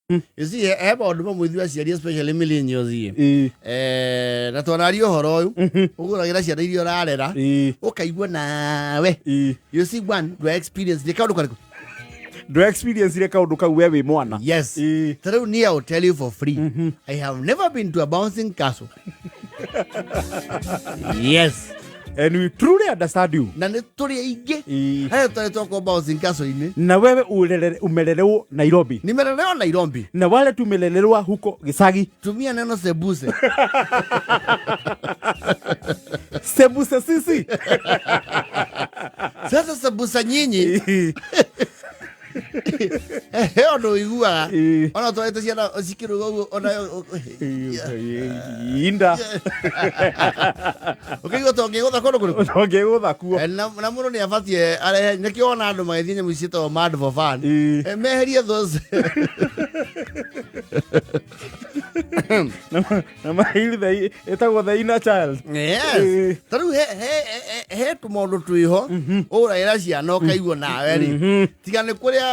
You see, I have all the with you as especially millennials here. That's what you horo. Who are you? You're a okay, go now. You see, one, the experience, the crowd. The experience the crowd where we mwana. Yes. Through near, I'll tell you for free. I have never been to a bouncing castle. Yes. And we truly understand you. Na netori ige. Hayo talk about zinkaso ine. Na wewe umelelewa Nairobi. Nimelelewa Nairobi. Na wale tumelelewa huko Gisagi. Tumia neno sebuse. Sebuse sisi. Sasa sebusa nyinyi. Heo ndo igua. Ona toeta ciana cikiruga ona inda. Okay, gotonge gotha kono kuri. Gotonge gotha kuo. Na muno ni abatie are nikiona andu magithie nyamwicito mad for fun. Meherie those. Na mahili dai etagwo the inner child. Yes. Taru he tumondu twiho. Ora ira ciana ukaigua nawe ri. Tigane kuria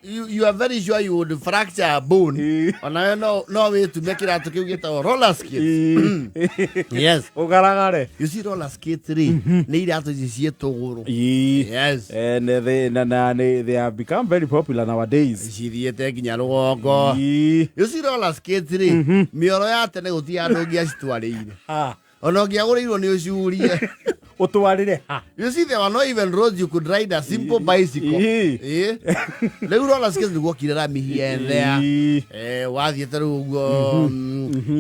you are very sure you would fracture a bone. Ona no way to make it out to get a roller skate. Yes. Ogaragare. You see roller skate ri. Need out to see togoro. Yes. And they have become very popular nowadays. Shiriete kinyarugo. You see roller skate ri. Mioro ya tene gutia andu giacitwarire. Ona giaguriirwo ni ucurie. You see, there were not even roads you could ride a simple bicycle. They would all skills to walk here and there. While you through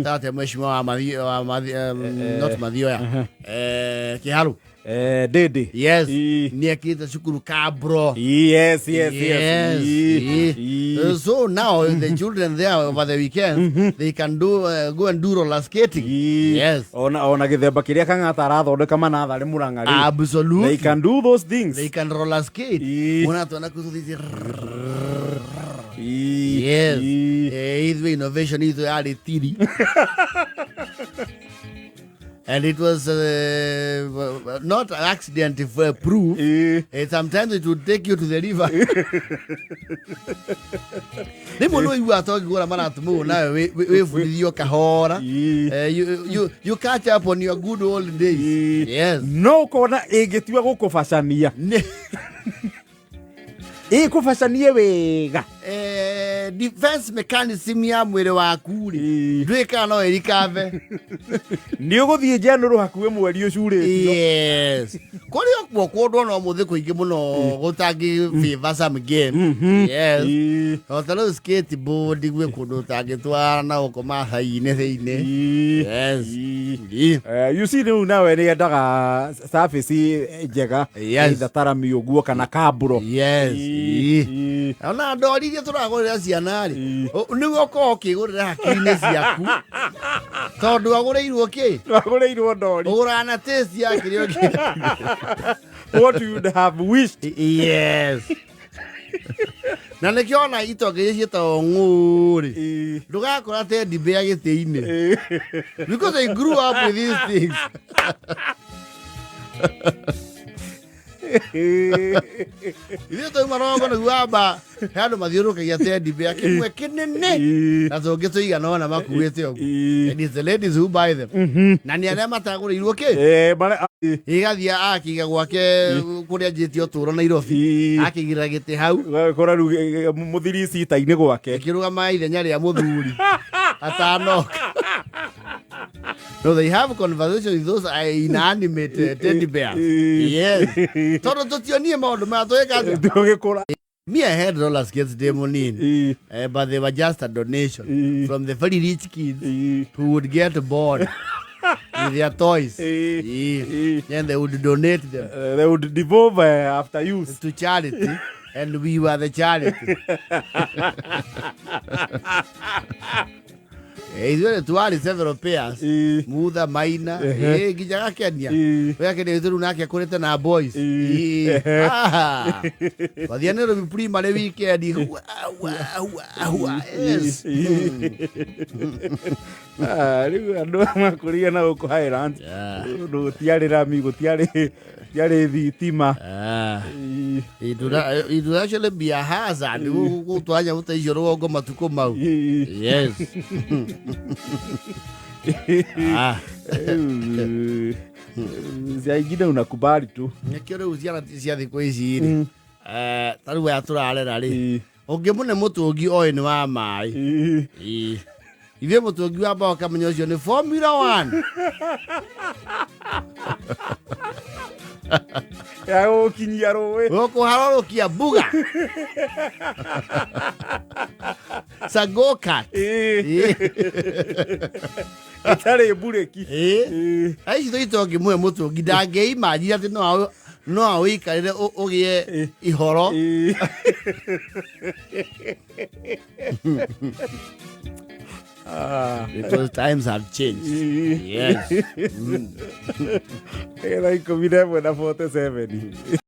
that much more, not Madioya. Kiharu. Dede. Yes. Niakita Shukuru Cabro. Yes. So now the children there over the weekend, they can do go and do roller skating. Yes. Ona githemba kiria kangatara thondeka manatha rimurangari. Absolutely. They can do those things. They can roller skate. Una tona kuzuthi. Yes. Ithui innovation ithui ali tiri. And it was not an accident proof. Sometimes it would take you to the river. You are talking about now. We kahora. You catch up on your good old days. Yes. No kona egetiwa gukufashania. Kufashania wega. Defense mechanism ya mwere waku ri ndwika no erikave ni uguthie njanuru hakuwe mweri ucurĩtio. Yes. Kuri okwo kwondo no muthi kuingi muno gutangi favor some game. Yes. Otalo skateboard gwe kundu tangi twara na ukoma haine theine. Yes. You see now ni endaga surface njega ithatara miuguo kana kaburo. Yes. Ona ndori iria turagurira ciana ri nigo ko kigurira hakiri-ini ciaku tondu agureirwo ki ndori urana taste ya kirio what you would have wished. Yes. Na nikiona itonge cietagwo ng'uri ndugakora teddy bear gĩtĩ-inĩ because I grew up with these things. Ile to marongo na guamba hado mathiurukagia teddy bear kimwe kinene na tungi tuigana na makuite ogu. And it's the ladies who buy them. Na ni arĩa matagũrĩirwo ki igathia akiga gwake kuria njĩtio tũro Nairobi akigira gĩtĩ hau kora rĩu mũthiri cita-inĩ gwake kirugama ithenya rĩa mũthuri atanoka. No, they have a conversation with those inanimate teddy bears. Yes. Me, I had roller skates demonin, but they were just a donation from the very rich kids who would get bored with their toys. And they would donate them. They would devolve after use to charity. And we were the charity. Izole tuari several pairs. Muda maina. Gijaga Kenya. Wea kene izuru nake akurete na boys. Wathianero prima le weekend. Yes. Riu andu makuria na uko Highlands. Tiari rami gutiari thitima. It will actually be a hazard. Go to Anya with your ogo matuko. Yes. Zaingine unakubali tu. Nekio uziana tisia thiko ici taru ya turarera ri ungimune mutungi oyu wa mai ithuĩ mutungi wa mbao kamenya ucio ni Formula 1 ya gukinyia rũĩ gukuharũrũkia mbuga sagoka itarĩ mburĩki aici tũitongi mwe mutungi ndangĩimagine atĩ no awĩikarĩre ũgĩe ihoro because times have changed. Yes. Era 17 na 47.